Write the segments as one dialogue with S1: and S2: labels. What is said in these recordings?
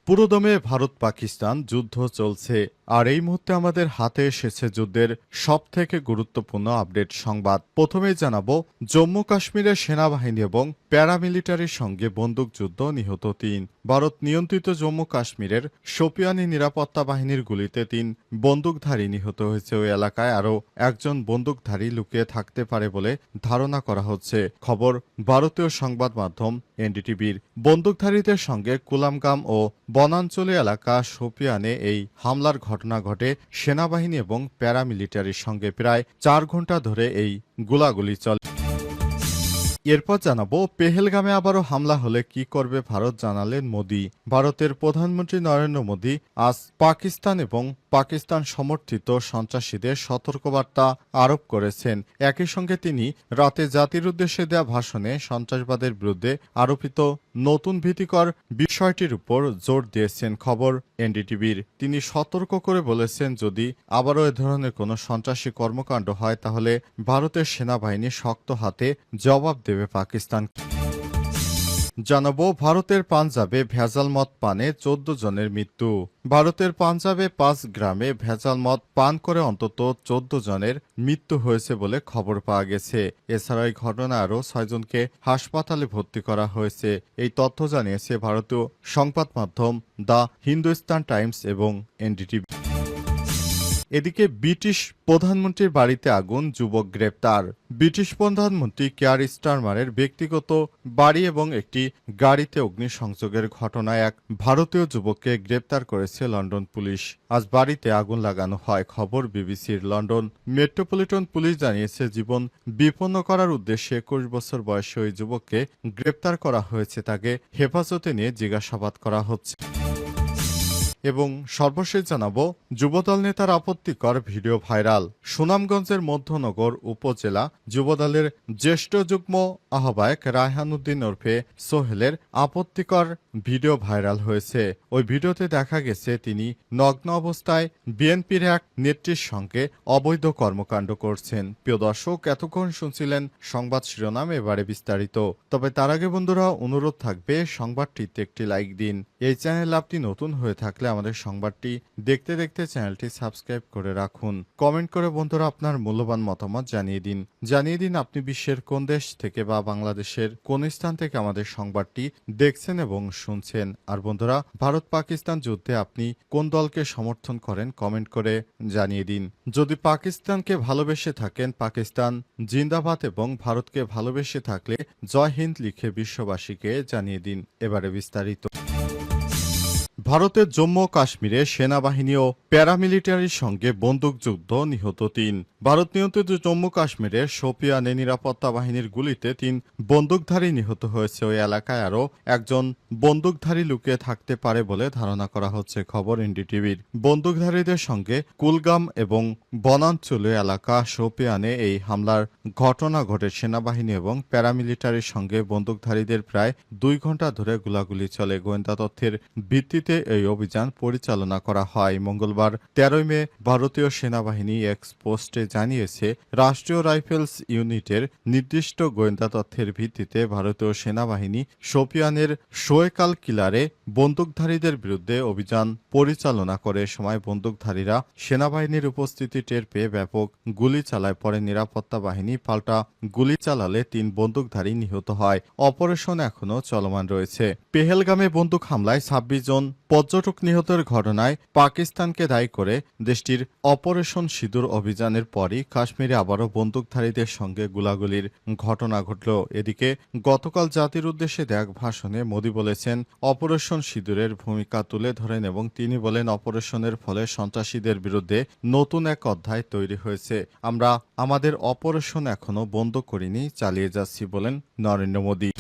S1: পুরোদমে ভারত পাকিস্তান যুদ্ধ চলছে আর এই মুহূর্তে আমাদের হাতে এসেছে যুদ্ধের সবথেকে গুরুত্বপূর্ণ আপডেট সংবাদ। প্রথমেই জানাবো জম্মু কাশ্মীরের সেনাবাহিনী এবং প্যারামিলিটারির সঙ্গে বন্দুকযুদ্ধ, নিহত ৩। ভারত নিয়ন্ত্রিত জম্মু কাশ্মীরের শোপিয়ানি নিরাপত্তা বাহিনীর গুলিতে ৩ বন্দুকধারী নিহত হয়েছে। ওই এলাকায় আরও একজন বন্দুকধারী লুকিয়ে থাকতে পারে বলে ধারণা করা হচ্ছে। খবর ভারতীয় সংবাদ মাধ্যম এনডিটিভির। বন্দুকধারীদের সঙ্গে কুলামগাম ও বনাঞ্চলীয় এলাকা শোপিয়ানে এই হামলার ঘটনা ঘটে। সেনাবাহিনী এবং প্যারামিলিটারির সঙ্গে প্রায় ৪ ঘণ্টা ধরে এই গোলাগুলি চলে। এরপর জানাবো পেহেলগামে আবারও হামলা হলে কি করবে ভারত, জানালেন মোদি। ভারতের প্রধানমন্ত্রী নরেন্দ্র মোদি আজ পাকিস্তান এবং পাকিস্তান সমর্থিত সন্ত্রাসীদের সতর্কবার্তা আরোপ করেছেন। একই সঙ্গে তিনি রাতে জাতির উদ্দেশ্যে দেয়া ভাষণে সন্ত্রাসবাদের বিরুদ্ধে আরোপিত নতুন ভীতিকর বিষয়টির উপর জোর দিয়েছেন। খবর এনডিটিভির। তিনি সতর্ক করে বলেছেন, যদি আবারও এ ধরনের কোনো সন্ত্রাসী কর্মকাণ্ড হয় তাহলে ভারতের সেনাবাহিনী শক্ত হাতে জবাব দেবে পাকিস্তান। জানাবো ভারতের পাঞ্জাবে ভেজাল মদ পানে ১৪ জনের মৃত্যু। ভারতের পাঞ্জাবে ৫ গ্রামে ভেজাল মদ পান করে অন্তত ১৪ জনের মৃত্যু হয়েছে বলে খবর পাওয়া গেছে। এছাড়া এই ঘটনায় আরও ৬ জনকে হাসপাতালে ভর্তি করা হয়েছে। এই তথ্য জানিয়েছে ভারতীয় সংবাদ মাধ্যম দ্য হিন্দুস্তান টাইমস এবং এনডিটিভি। এদিকে ব্রিটিশ প্রধানমন্ত্রীর বাড়িতে আগুন, যুবক গ্রেপ্তার। ব্রিটিশ প্রধানমন্ত্রী কেয়ার স্টারমারের ব্যক্তিগত বাড়ি এবং একটি গাড়িতে অগ্নিসংযোগের ঘটনায় এক ভারতীয় যুবককে গ্রেপ্তার করেছে লন্ডন পুলিশ। আজ বাড়িতে আগুন লাগানো হয়। খবর বিবিসির। লন্ডন মেট্রোপলিটন পুলিশ জানিয়েছে, জীবন বিপন্ন করার উদ্দেশ্যে ২১ বছর বয়সী ওই যুবককে গ্রেপ্তার করা হয়েছে। তাকে হেফাজতে নিয়ে জিজ্ঞাসাবাদ করা হচ্ছে। এবং সর্বশেষ জানাবো যুবদল নেতার আপত্তিকর ভিডিও ভাইরাল। সুনামগঞ্জের মধ্যনগর উপজেলা যুবদলের জ্যেষ্ঠ যুগ্ম আহ্বায়ক রায়হান উদ্দিন ওরফে সোহেলের আপত্তিকর ভিডিও ভাইরাল হয়েছে। ওই ভিডিওতে দেখা গেছে তিনি নগ্ন অবস্থায় বিএনপির এক নেত্রীর সঙ্গে অবৈধ কর্মকাণ্ড করছেন। প্রিয় দর্শক, এতক্ষণ শুনছিলেন সংবাদ শিরোনাম, এবারে বিস্তারিত। তবে তার আগে বন্ধুরা অনুরোধ থাকবে সংবাদটিতে একটি লাইক দিন। এই চ্যানেলে আপনি নতুন হয়ে থাকলে আমাদের সংবাদটি দেখতে দেখতে চ্যানেলটি সাবস্ক্রাইব করে রাখুন। কমেন্ট করে বন্ধুরা আপনার মূল্যবান মতামত জানিয়ে দিন আপনি বিশ্বের কোন দেশ থেকে বা বাংলাদেশের কোন স্থান থেকে আমাদের সংবাদটি দেখছেন এবং শুনছেন। আর বন্ধুরা, ভারত পাকিস্তান যুদ্ধে আপনি কোন দলকে সমর্থন করেন কমেন্ট করে জানিয়ে দিন। যদি পাকিস্তানকে ভালোবেসে থাকেন পাকিস্তান জিন্দাবাদ এবং ভারতকে ভালোবেসে থাকলে জয় হিন্দ লিখে বিশ্ববাসীকে জানিয়ে দিন। এবারে বিস্তারিত। ভারতের জম্মু কাশ্মীরে সেনাবাহিনী ও প্যারামিলিটারির সঙ্গে বন্দুকযুদ্ধ, নিহত ৩। ভারত নিয়ন্ত্রিত জম্মু কাশ্মীরের শোপিয়ানে নিরাপত্তা বাহিনীর গুলিতে ৩ বন্দুকধারী নিহত হয়েছে। ওই এলাকায় আরও একজন বন্দুকধারী লুকিয়ে থাকতে পারে বলে ধারণা করা হচ্ছে। খবর এনডিটিভির। বন্দুকধারীদের সঙ্গে কুলগাম এবং বনাঞ্চলীয় এলাকা শোপিয়ানে এই হামলার ঘটনা ঘটে। সেনাবাহিনী এবং প্যারামিলিটারির সঙ্গে বন্দুকধারীদের প্রায় ২ ঘণ্টা ধরে গোলাগুলি চলে। গোয়েন্দা তথ্যের ভিত্তিতে এই অভিযান পরিচালনা করা হয়। মঙ্গলবার ১৩ মে ভারতীয় সেনাবাহিনী এক্স পোস্টে জানিয়েছে, রাষ্ট্রীয় রাইফেলস ইউনিটের নির্দিষ্ট গোয়েন্দা তথ্যের ভিত্তিতে ভারতীয় সেনাবাহিনী শোপিয়ানের শোয়েকাল কিলারে বন্দুকধারীদের বিরুদ্ধে অভিযান পরিচালনা করে। সময় বন্দুকধারীরা সেনাবাহিনীর উপস্থিতি টের পেয়ে ব্যাপক গুলি চালায়। পরে নিরাপত্তা বাহিনী পাল্টা গুলি চালালে ৩ বন্দুকধারী নিহত হয়। অপারেশন এখনও চলমান রয়েছে। পেহেলগামে বন্দুক হামলায় ২৬ জন পর্যটক নিহতের ঘটনায় পাকিস্তানকে দায়ী করে দেশটির অপারেশন সিঁদুর অভিযানের পরই কাশ্মীরে আবারও বন্দুকধারীদের সঙ্গে গোলাগুলির ঘটনা ঘটল। এদিকে গতকাল জাতির উদ্দেশ্যে দেয়া ভাষণে মোদি বলেছেন, অপারেশন সিঁদুরের ভূমিকা তুলে ধরেন এবং তিনি বলেন, অপারেশনের ফলে সন্ত্রাসীদের বিরুদ্ধে নতুন এক অধ্যায় তৈরি হয়েছে। আমরা আমাদের অপারেশন এখনও বন্ধ করিনি, চালিয়ে যাচ্ছি বলেন নরেন্দ্র মোদি।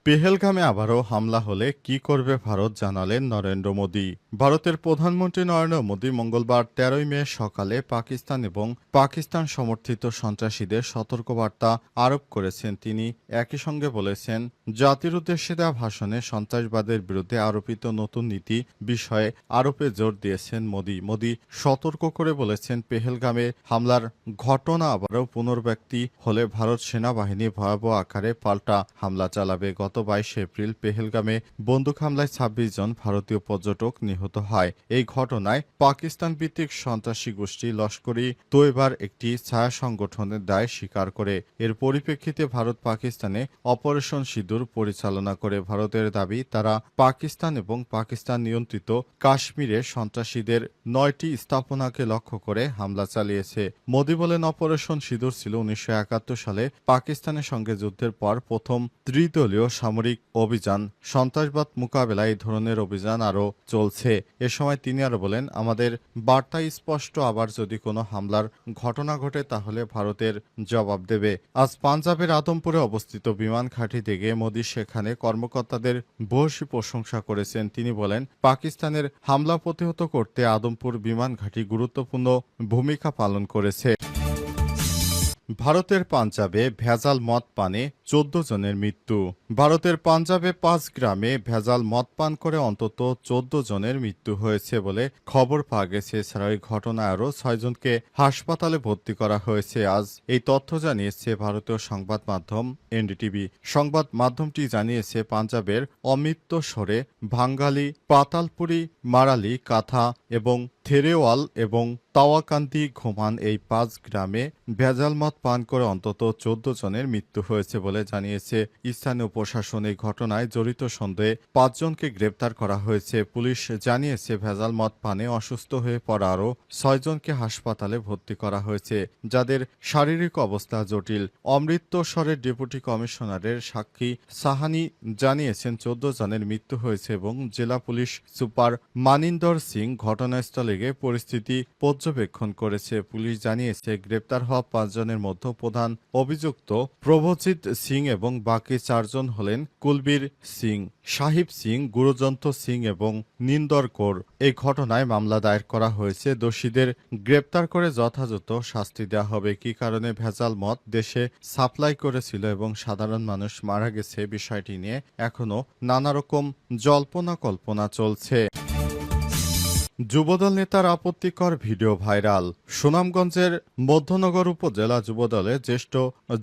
S1: পেহেলগামে আবারও হামলা হলে কি করবে ভারত, জানালেন নরেন্দ্র মোদি। ভারতের প্রধানমন্ত্রী নরেন্দ্র মোদি মঙ্গলবার ১৩ মে সকালে পাকিস্তান এবং পাকিস্তান সমর্থিত সন্ত্রাসীদের সতর্কবার্তা আরোপ করেছেন। তিনি একই সঙ্গে বলেছেন, জাতির উদ্দেশ্যে দেওয়া ভাষণে সন্ত্রাসবাদের বিরুদ্ধে আরোপিত নতুন নীতি বিষয়ে আরোপে জোর দিয়েছেন মোদি সতর্ক করে বলেছেন, পেহেলগামে হামলার ঘটনা আবারও পুনরাবৃত্তি হলে ভারত সেনাবাহিনী ভয়াবহ আকারে পাল্টা হামলা চালাবে। গত গত ২২ এপ্রিল পেহেলগামে বন্দুক হামলায় ২৬ জন ভারতীয় পর্যটক নিহত হয়। এই ঘটনায় পাকিস্তান ভিত্তিক সন্ত্রাসী গোষ্ঠী লস্করি তৈবার একটি ছায়া সংগঠনের দায় স্বীকার করে। এর পরিপ্রেক্ষিতে ভারত পাকিস্তানে অপারেশন সিঁদুর পরিচালনা করে। ভারতের দাবি, তারা পাকিস্তান এবং পাকিস্তান নিয়ন্ত্রিত কাশ্মীরে সন্ত্রাসীদের ৯টি স্থাপনাকে লক্ষ্য করে হামলা চালিয়েছে। মোদি বলেন, অপারেশন সিঁদুর ছিল ১৯৭১ সালে পাকিস্তানের সঙ্গে যুদ্ধের পর প্রথম ত্রিদলীয় সামরিক অভিযান। সন্ত্রাসবাদ মোকাবেলায় এই ধরনের অভিযান আরও চলছে। এ সময় তিনি আরও বলেন, আমাদের বার্তা স্পষ্ট, আবার যদি কোনো হামলার ঘটনা ঘটে তাহলে ভারতের জবাব দেবে। আজ পাঞ্জাবের আদমপুরে অবস্থিত বিমান ঘাঁটিতে গিয়ে মোদি সেখানে কর্মকর্তাদের ভূয়সী প্রশংসা করেছেন। তিনি বলেন, পাকিস্তানের হামলা প্রতিহত করতে আদমপুর বিমান ঘাঁটি গুরুত্বপূর্ণ ভূমিকা পালন করেছে। ভারতের পাঞ্জাবে ভেজাল মদ পানে ১৪ জনের মৃত্যু। ভারতের পাঞ্জাবে ৫ গ্রামে ভেজাল মদ পান করে অন্তত ১৪ জনের মৃত্যু হয়েছে বলে খবর পাওয়া গেছে। এছাড়া এই ঘটনায় আরও ৬ জনকে হাসপাতালে ভর্তি করা হয়েছে। আজ এই তথ্য জানিয়েছে ভারতীয় সংবাদ মাধ্যম এনডিটিভি। সংবাদ মাধ্যমটি জানিয়েছে, পাঞ্জাবের অমৃতসরে ভাঙ্গালি, পাতালপুরি, মারালি, কাথা এবং থেরেওয়াল এবং তাওয়াকান্দি ঘুমান এই ৫ গ্রামে ভেজাল মদ পান করে অন্তত ১৪ জনের মৃত্যু হয়েছে বলে জানিয়েছে স্থানীয় প্রশাসন। এই ঘটনায় জড়িত সন্দেহে ৫ জনকে গ্রেপ্তার করা হয়েছে। পুলিশ জানিয়েছে, ভেজাল মদ পানে অসুস্থ হয়ে পড়া আরও ৬ জনকে হাসপাতালে ভর্তি করা হয়েছে, যাদের শারীরিক অবস্থা জটিল। অমৃতসরের ডেপুটি কমিশনারের সাক্ষী সাহানি জানিয়েছেন, ১৪ জনের মৃত্যু হয়েছে এবং জেলা পুলিশ সুপার মানিন্দর সিং ঘটনাস্থলে গিয়ে পরিস্থিতি পর্যবেক্ষণ করেছে। পুলিশ জানিয়েছে, গ্রেপ্তার হওয়া ৫ জনের মধ্যে প্রধান অভিযুক্ত প্রভজিৎ সিং এবং বাকি ৪ জন হলেন কুলবীর সিং, সাহিব সিং, গুরুজন্ত সিং এবং নিন্দর কৌর। এই ঘটনায় মামলা দায়ের করা হয়েছে। দোষীদের গ্রেপ্তার করে যথাযথ শাস্তি দেওয়া হবে। কী কারণে ভেজাল মদ দেশে সাপ্লাই করেছিল এবং সাধারণ মানুষ মারা গেছে, বিষয়টি নিয়ে এখনও নানা রকম জল্পনা কল্পনা চলছে। যুবদল নেতার আপত্তিকর ভিডিও ভাইরাল। সুনামগঞ্জের মধ্যনগর উপজেলা যুবদলের জ্যেষ্ঠ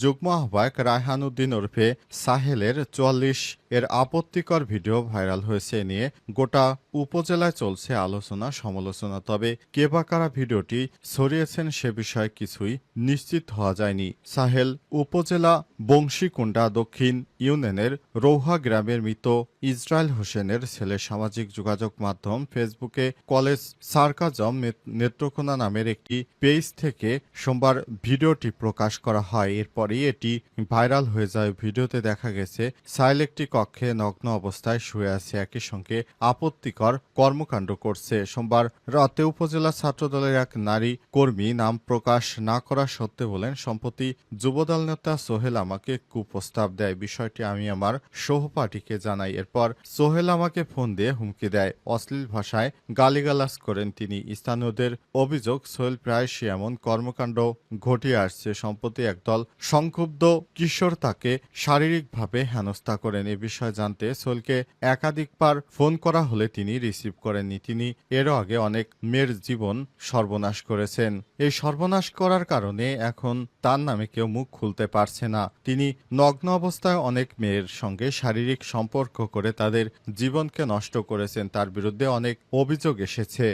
S1: যুগ্ম আহ্বায়ক রায়হান উদ্দিন ওরফে সাহেলের ৪৪ এর আপত্তিকর ভিডিও ভাইরাল হয়েছে। নিয়ে গোটা উপজেলায় চলছে আলোচনা সমালোচনা। তবে কে বা কারা ভিডিওটি ছড়িয়েছেন সে বিষয়ে কিছুই নিশ্চিত হওয়া যায়নি। সাহেল উপজেলা বংশীকুণ্ডা দক্ষিণ ইউনিয়নের রৌহা গ্রামের মৃত ইসরায়েল হোসেনের ছেলে সামাজিক যোগাযোগ মাধ্যম ফেসবুকে কলেজ সার্কাজম নেত্রকোনা নামের একটি পেজ থেকে সোমবার ভিডিওটি প্রকাশ করা হয়। এরপরই এটি ভাইরাল হয়ে যায়। ভিডিওতে দেখা গেছে সাহেল একটি কক্ষে নগ্ন অবস্থায় শুয়ে আছে, একই সঙ্গে আপত্তিকর কর্মকাণ্ড করছে। সোমবার রাতে উপজেলা ছাত্রদলের এক নারী কর্মী নাম প্রকাশ না করা সত্ত্বে বলেন, সম্প্রতি যুবদল নেতা সোহেল আমাকে কুপ্রস্তাব দেয়। বিষয়টি আমি আমার সহপাঠীকে জানাই। এরপর সোহেল আমাকে ফোন দিয়ে হুমকি দেয়, অশ্লীল ভাষায় গালিগালাজ করেন তিনি। স্থানীয়দের অভিযোগ, সোহেল প্রায়শই এমন কর্মকাণ্ড ঘটিয়ে আসছে। সম্প্রতি একদল সংক্ষুব্ধ কিশোর তাকে শারীরিকভাবে হেনস্থা করেন। এ বিষয়ে জানতে সোহেলকে একাধিকবার ফোন করা হলে তিনি রিসিভ করেননি। তিনি এর আগে অনেক মেয়ের জীবন সর্বনাশ করেছেন। এই সর্বনাশ করার কারণে এখন তার নামে কেউ মুখ খুলতে পারছে না। তিনি নগ্ন অবস্থায় অনেক মেয়ের সঙ্গে শারীরিক সম্পর্ক করে তাদের জীবনকে নষ্ট করেছেন। তার বিরুদ্ধে অনেক অভিযোগ এসেছে।